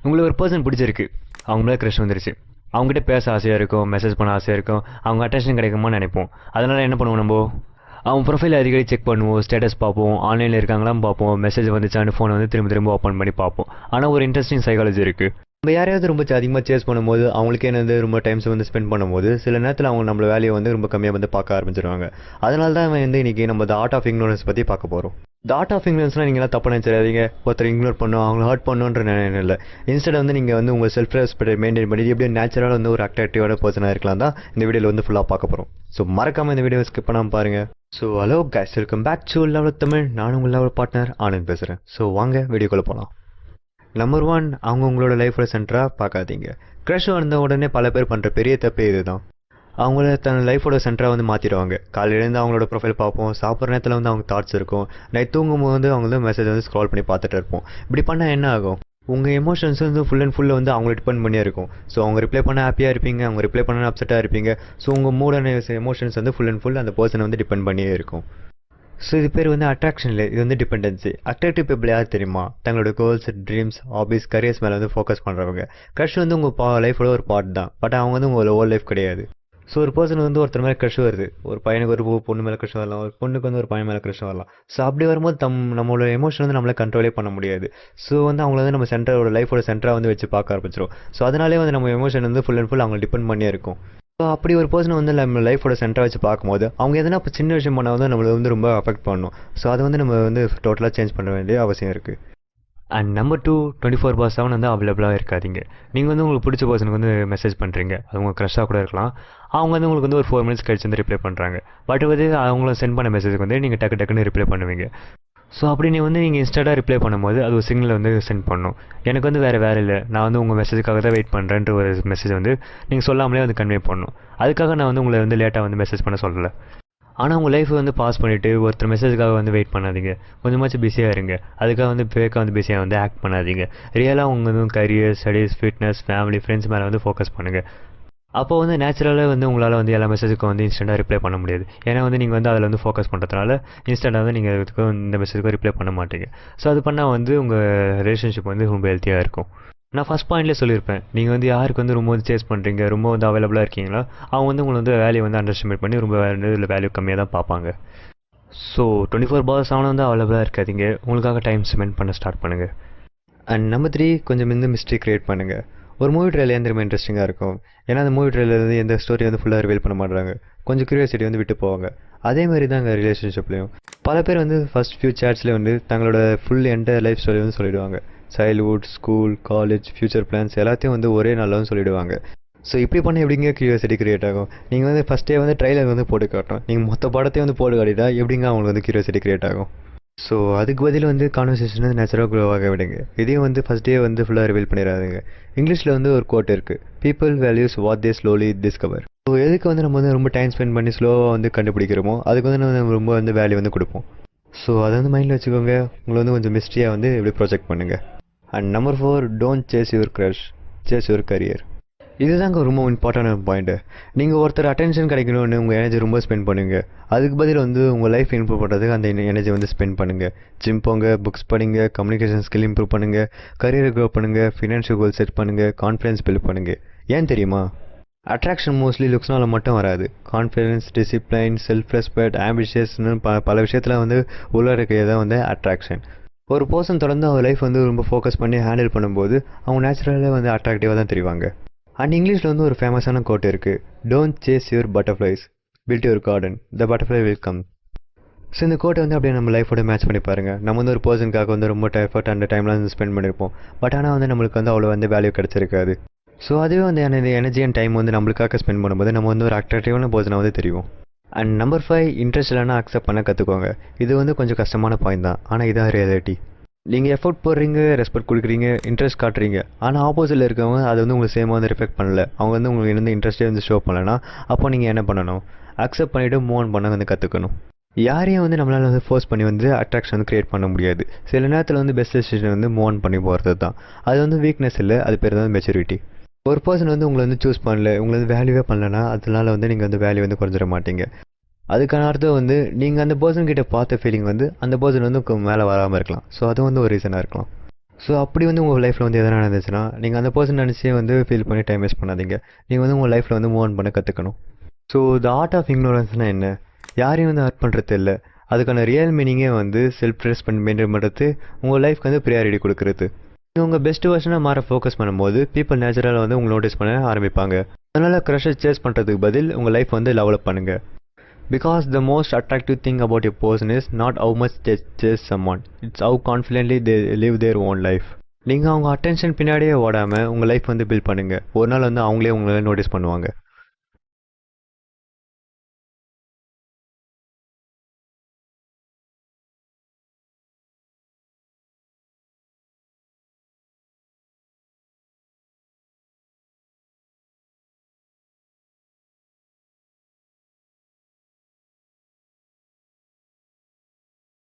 உங்களுக்கு ஒரு பர்சன் பிடிச்சிருக்கு, அவங்க மேலே க்ரஷ் வந்துருச்சு, அவங்ககிட்ட பேச ஆசையாக இருக்கும், மெசேஜ் பண்ண ஆசையாக இருக்கும், அவங்க அட்டென்ஷன் கிடைக்குமான்னு நினைப்போம். அதனால் என்ன பண்ணுவோம், நம்ம அவங்க ப்ரொஃபைல் அடிக்கடி செக் பண்ணுவோம், ஸ்டேட்டஸ் பார்ப்போம், ஆன்லைனில் இருக்காங்களாம் பார்ப்போம், மெசேஜ் வந்துச்சான்னு ஃபோனை வந்து திரும்ப திரும்ப ஓப்பன் பண்ணி பார்ப்போம். ஆனால் ஒரு இன்ட்ரெஸ்டிங் சைக்காலஜி இருக்குது. நம்ம யாரையாவது ரொம்ப அதிகமாக சேஸ் பண்ணும்போது, அவங்களுக்கே என்னது ரொம்ப டைம்ஸ் வந்து ஸ்பெண்ட் பண்ணும்போது, சில நேரத்தில் அவங்க நம்மள வேலையை வந்து ரொம்ப கம்மியாக வந்து பார்க்க ஆரம்பிச்சிருவாங்க. அதனால தான் வந்து இன்றைக்கி நம்ம த ஆர்ட் ஆஃப் இக்னோரன்ஸ் பற்றி பார்க்க போகிறோம். த ஆர்ட் ஆஃப் இக்னோரன்ஸ்னால் நீங்களாம் தப்பு நினச்சிடாதீங்க, ஒருத்தர் இக்னோர் பண்ணணும், அவங்கள ஹர்ட் பண்ணணுன்ற நினைவு இல்லை. இன்ஸ்டெட் வந்து நீங்கள் வந்து உங்கள் செல்ஃப் ரெஸ்பெக்ட் மெயின்டைன் பண்ணி எப்படியும் நேச்சுரலாக வந்து ஒரு அட்ராக்டிவான பர்சனாக இருக்கலாம் தான் இந்த வீடியோவில் வந்து ஃபுல்லாக பார்க்க போகிறோம். ஸோ மறக்காமல் இந்த வீடியோ ஸ்கிப் பண்ணாமல் பாருங்கள். So hello guys, welcome back to level Tamil. நானும் உங்கள் லெவல் பார்ட்னர் ஆனந்த் பேசுகிறேன். ஸோ வாங்க வீடியோக்குள்ளே போகலாம். நம்பர் 1, அவங்க உங்களோட லைஃபோட சென்டராக பார்க்காதீங்க. க்ரஷ் வந்த உடனே பல பேர் பண்ணுற பெரிய தப்பே இது தான். அவங்கள தன் லைஃபோட சென்டராக வந்து மாற்றிடுவாங்க. காலையிலேருந்து அவங்களோட ப்ரொஃபைல் பார்ப்போம், சாப்பிட்ற நேரத்தில் வந்து அவங்க தாட்ஸ் இருக்கும், நைட் தூங்கும்போது வந்து அவங்க வந்து மெசேஜ் வந்து ஸ்க்ரால் பண்ணி பார்த்துட்டு இருப்போம். இப்படி பண்ணால் என்ன ஆகும், உங்கள் எமோஷன்ஸ் வந்து ஃபுல் அண்ட் ஃபுல்லாக வந்து அவங்கள டிபெண்ட் பண்ணியே இருக்கும். ஸோ அவங்க ரிப்ளை பண்ண ஹாப்பியாக இருப்பீங்க, அவங்க ரிப்ளை பண்ண அப்செட்டாக இருப்பீங்க. ஸோ உங்கள் மூடான எமோஷன்ஸ் வந்து ஃபுல் அண்ட் ஃபுல் அந்த பர்சனை வந்து டிபெண்ட் பண்ணியே இருக்கும். ஸோ இது பேர் வந்து அட்ராக்ஷன் இல்லை, இது வந்து டிபெண்டன்சி. அட்ராக்டிவ் பீப்புள் யார் தெரியுமா, தங்களோட கோல்ஸ், ட்ரீம்ஸ், ஹாபிஸ், கரியர்ஸ் மேலே வந்து ஃபோக்கஸ் பண்ணுறவங்க. க்ரஷ் வந்து உங்கள் லைஃபோட ஒரு பார்ட் தான், பட் அவங்க வந்து உங்களோட ஓல் லைஃப் கிடையாது. ஸோ ஒரு பர்சன் வந்து ஒருத்தர் மேலே க்ரஷ் வருது, ஒரு பையனுக்கு ஒரு பொண்ணு மேலே க்ரஷ் வரலாம், ஒரு பொண்ணுக்கு வந்து ஒரு பையன் மேலே க்ரஷ் வரலாம். ஸோ அப்படி வரும்போது நம்மளோட எமோஷன் வந்து நம்மளை கண்ட்ரோலே பண்ண முடியாது. ஸோ வந்து அவங்கள வந்து நம்ம சென்டரோட லைஃபோட சென்டராக வந்து வச்சு பார்க்க ஆரம்பிச்சிடும். ஸோ அதனாலே வந்து நம்ம எமோஷன் வந்து ஃபுல் அண்ட் ஃபுல் அவங்க டிபெண்ட் பண்ணியே இருக்கும். ஸோ அப்படி ஒரு பர்சனை வந்து நம்ம லைஃபோட சென்டராக வச்சு பார்க்கும்போது அவங்க எதனா இப்போ சின்ன விஷயம் பண்ணால் வந்து நம்மளை வந்து ரொம்ப அஃபெக்ட் பண்ணணும். ஸோ அதை வந்து நம்ம வந்து டோட்டலாக சேஞ்ச் பண்ண வேண்டிய அவசியம் இருக்குது. அண்ட் நம்பர் 2, 24/7 வந்து அவைலபிளாக இருக்காதீங்க. நீங்கள் வந்து உங்களுக்கு பிடிச்ச பர்சனுக்கு வந்து மெசேஜ் பண்ணுறீங்க, அது உங்கள் க்ரஷ்ஷாக கூட இருக்கலாம். அவங்க வந்து உங்களுக்கு வந்து ஒரு 4 மினிட்ஸ் கழிச்சு வந்து ரிப்ளை பண்ணுறாங்க. பட் வந்து அவங்கள சென்ட் பண்ண மெசேஜுக்கு வந்து நீங்கள் டக்குன்னு ரிப்ளை பண்ணுவீங்க. ஸோ அப்படி நீங்கள் இன்ஸ்டண்ட்டாக ரிப்ளை பண்ணும்போது அது ஒரு சிக்னல் வந்து சென்ட் பண்ணணும், எனக்கு வந்து வேறு இல்லை, நான் வந்து உங்கள் மெசேஜுக்காக தான் வெயிட் பண்ணுறேன்ற ஒரு மெசேஜ் வந்து நீங்கள் சொல்லாமலே வந்து கன்வே பண்ணணும். அதுக்காக நான் வந்து உங்களை வந்து லேட்டாக வந்து மெசேஜ் பண்ண சொல்லலை. ஆனால் உங்கள் லைஃப்பை வந்து பாஸ் பண்ணிவிட்டு ஒருத்தர் மெசேஜுக்காக வந்து வெயிட் பண்ணாதீங்க. கொஞ்சமாச்சும் பிஸியாக இருங்க. அதுக்காக வந்து ஃபேக்காக வந்து பிஸியாக வந்து ஆக்ட் பண்ணாதீங்க. ரியலாக உங்கள் வந்து career, studies, fitness, family, friends மேலே வந்து ஃபோக்கஸ் பண்ணுங்கள். அப்போ வந்து நேச்சுரலாக வந்து உங்களால் வந்து எல்லா மெசேஜுக்கும் வந்து இன்ஸ்டண்ட்டாக ரிப்ளை பண்ண முடியாது. ஏன்னா வந்து நீங்கள் வந்து அதில் வந்து ஃபோக்கஸ் பண்ணுறதுனால இன்ஸ்டண்ட்டாக வந்து நீங்கள் இதுக்கும் இந்த மெசேஜுக்கும் ரிப்ளை பண்ண மாட்டீங்க. ஸோ அது பண்ணால் வந்து உங்கள் ரிலேஷன்ஷிப் வந்து ரொம்ப ஹெல்த்தியாக இருக்கும். நான் ஃபஸ்ட் பாயிண்ட்லேயே சொல்லியிருப்பேன், நீங்கள் வந்து யாருக்கு வந்து ரொம்ப வந்து சேஸ் பண்ணுறீங்க, ரொம்ப வந்து அவைலபிளாக இருக்கீங்களா, அவங்க வந்து உங்களை வந்து வேல்யூ வந்து அண்டர்ஸ்டிமேட் பண்ணி ரொம்ப இதில் வேல்யூ கம்மியாக தான் பார்ப்பாங்க. ஸோ 24/7 வந்து அவைலபிளாக இருக்காதீங்க, உங்களுக்காக டைம் ஸ்பெண்ட் பண்ண ஸ்டார்ட் பண்ணுங்கள். அண்ட் நம்பர் 3, கொஞ்சம் இந்த மிஸ்ட்ரி க்ரியேட் பண்ணுங்கள். ஒரு மூவி ட்ரெயிலர் எந்த ரொம்ப இன்ட்ரெஸ்டிங்காக இருக்கும், ஏன்னா அந்த மூவி ட்ரெயிலர் வந்து எந்த ஸ்டோரி வந்து ஃபுல்லாக ரிவீல் பண்ண மாட்டாங்க, கொஞ்சம் க்யூரியாசிட்டி வந்து விட்டு போவாங்க. அதே மாதிரி தான் எங்கள் ரிலேஷன்ஷிப்லேயும் பல பேர் வந்து ஃபஸ்ட் ஃபியூ சேட்ஸ்லேயே வந்து தங்களோட ஃபுல் என்டையர் லைஃப் ஸ்டோரி வந்து சொல்லிவிடுவாங்க. Childhood, school, college, future plans எல்லாத்தையும் வந்து ஒரே நாளில் சொல்லிவிடுவாங்க. ஸோ இப்படி பண்ண எப்படிங்க க்யூரியாசிட்டி கிரியேட் ஆகும், நீங்கள் வந்து ஃபஸ்ட்டே வந்து ட்ரெயிலர் வந்து போட்டு காட்டணும், நீங்கள் மொத்த படத்தையும் வந்து போட்டு காட்டிட்டா எப்படிங்க அவங்களுக்கு வந்து க்யூரியாசிட்டி கிரியேட் ஆகும். ஸோ அதுக்கு பதில் வந்து கான்வர்சேஷன் வந்து நேச்சுரலாக க்ரோ ஆக விடுங்க. இதையும் வந்து ஃபஸ்ட் டே வந்து ஃபுல்லாக ரிவீல் பண்ணிடாதுங்க. இங்கிலீஷில் வந்து ஒரு கோட் இருக்குது, people values what they slowly discover. So எதுக்கு வந்து நம்ம வந்து ரொம்ப டைம் ஸ்பெண்ட் பண்ணி ஸ்லோவாக வந்து கண்டுபிடிக்கிறோமோ அதுக்கு வந்து நம்ம ரொம்ப வந்து வேல்யூ வந்து கொடுப்போம். ஸோ அதை வந்து மைண்டில் வச்சுக்கோங்க, உங்களை வந்து கொஞ்சம் மிஸ்ட்ரியாக வந்து எப்படி ப்ரொஜெக்ட் பண்ணுங்கள். And number 4, don't chase your crush, chase your career. இதுதாங்க ரொம்ப இம்பார்ட்டன்டான பாயிண்ட்டு. நீங்கள் ஒருத்தர் அட்டென்ஷன் கிடைக்கணும்னு உங்கள் எனர்ஜி ரொம்ப ஸ்பெண்ட் பண்ணுங்கள். அதுக்கு பதில் வந்து உங்கள் லைஃப் இம்ப்ரூவ் பண்ணுறதுக்கு அந்த எனர்ஜி வந்து ஸ்பெண்ட் பண்ணுங்கள். ஜிம் போங்க, புக்ஸ் படிங்க, கம்யூனிகேஷன் ஸ்கில் இம்ப்ரூவ் பண்ணுங்கள், கரியரை க்ரோ பண்ணுங்கள், ஃபினான்ஷியல் கோல் செட் பண்ணுங்கள், கான்ஃபிடன்ஸ் பில்ட் பண்ணுங்கள். ஏன் தெரியுமா, அட்ராக்ஷன் மோஸ்ட்லி லுக்ஸ்னால மட்டும் வராது. கான்ஃபிடன்ஸ், டிசிப்ளைன், செல்ஃப் ரெஸ்பெக்ட், ஆம்பிஷியஸ்னு பல விஷயத்தில் வந்து உள்ள இருக்கிறது தான் வந்து அட்ராக்ஷன். ஒரு பர்சன் தொடர்ந்து அவங்க லைஃப் வந்து ரொம்ப ஃபோக்கஸ் பண்ணி ஹேண்டில் பண்ணும்போது அவங்க நேச்சுரலாக வந்து அட்ராக்டிவாக தான் தெரிவாங்க. அண்ட் இங்கிலீஷில் வந்து ஒரு ஃபேமஸான கோட் இருக்குது, don't chase your butterflies, build your garden, the butterfly will come. So இந்த கோட்டை வந்து அப்படியே நம்ம லைஃபோட மேட்ச் பண்ணி பாருங்கள். நம்ம வந்து ஒரு பர்சனுக்காக வந்து ரொம்ப எஃபர்ட் அந்த டைம்லாம் வந்து ஸ்பெண்ட் பண்ணியிருப்போம், பட் ஆனால் வந்து நம்மளுக்கு வந்து அவ்வளோ வந்து வேல்யூ கிடச்சிருக்காது. ஸோ அதுவே வந்து எனர்ஜி அண்ட் டைம் வந்து நம்மளுக்காக ஸ்பெண்ட் பண்ணும்போது நம்ம வந்து ஒரு அட்ராக்டிவான பர்சனாக வந்து தெரியும். அண்ட் நம்பர் 5, இன்ட்ரெஸ்ட் இல்லைனா அக்செப்ட் பண்ண கற்றுக்கோங்க. இது வந்து கொஞ்சம் கஷ்டமான பாயிண்ட் தான், ஆனால் இதான் ரியாலிட்டி. நீங்கள் எஃபோர்ட் போடுறீங்க, ரெஸ்பெக்ட் கொடுக்குறீங்க, இன்ட்ரெஸ்ட் காட்டுறீங்க, ஆனால் ஆப்போசிட்டில் இருக்கவங்க அதை வந்து உங்களுக்கு சேமாக வந்து ரிஃப்ளெக்ட் பண்ணல, அவங்க வந்து உங்களுக்கு எந்த இன்ட்ரெஸ்ட்டே வந்து ஷோ பண்ணலைன்னா அப்போ நீங்கள் என்ன பண்ணணும், அக்செப்ட் பண்ணிவிட்டு மூவ் ஆன் பண்ண வந்து கற்றுக்கணும். யாரையும் வந்து நம்மளால் வந்து ஃபோர்ஸ் பண்ணி வந்து அட்ராக்ஷன் வந்து க்ரியேட் பண்ண முடியாது. சில நேரத்தில் வந்து பெஸ்ட் டெசிஷன் வந்து மூவ் ஆன் பண்ணி போகிறது தான். அது வந்து வீக்னஸ் இல்லை, அது பேர் தான் மெச்சூரிட்டி. ஒரு பர்சன் வந்து உங்களை வந்து சூஸ் பண்ணல, உங்களை வந்து வேல்யூவே பண்ணலன்னா அதனால வந்து நீங்கள் வந்து வேல்யூ வந்து குறைஞ்சிட மாட்டீங்க. அதுக்கான அர்த்தம் வந்து நீங்கள் அந்த பர்சன் கிட்ட பார்த்த ஃபீலிங் வந்து அந்த பர்சன் வந்து மேலே வராமல் இருக்கலாம். ஸோ அது வந்து ஒரு ரீசனாக இருக்கலாம். ஸோ அப்படி வந்து உங்கள் லைஃப்பில் வந்து எதனா நடந்துச்சுன்னா நீங்கள் அந்த பர்சன் நினச்சி வந்து ஃபீல் பண்ணி டைம் வேஸ்ட் பண்ணாதீங்க. நீங்கள் வந்து உங்கள் லைஃப்பில் வந்து மூவ் ஆன் பண்ண கற்றுக்கணும். ஸோ த ஆர்ட் ஆஃப் இக்னோரன்ஸ்னால் என்ன? யாரையும் வந்து ஹர்ட் பண்ணுறது இல்லை, அதுக்கான ரியல் மீனிங்கே வந்து செல்ஃப் ரெஸ்பெக்ட் மெயின்டைன் பண்ணுறது, உங்கள் லைஃப்க்கு வந்து ப்ரியாரிட்டி கொடுக்குறது. நீங்கள் உங்கள் பெஸ்ட் வெர்ஷனாக மாற ஃபோக்கஸ் பண்ணும்போது பீப்புள் நேச்சுரலாக வந்து உங்களை நோட்டீஸ் பண்ண ஆரம்பிப்பாங்க. அதனால் க்ரஷை சேஸ் பண்ணுறதுக்கு பதில் உங்கள் லைஃப் வந்து டெவலப் பண்ணுங்கள். Because the most attractive thing about a person is not how much they chase someone, it's how confidently they live their own life. நீங்கள் அவங்க அட்டென்ஷன் பின்னாடியே ஓடாமல் உங்கள் லைஃப் வந்து பில்ட் பண்ணுங்கள். ஒரு நாள் வந்து அவங்களே உங்களை நோட்டீஸ் பண்ணுவாங்க.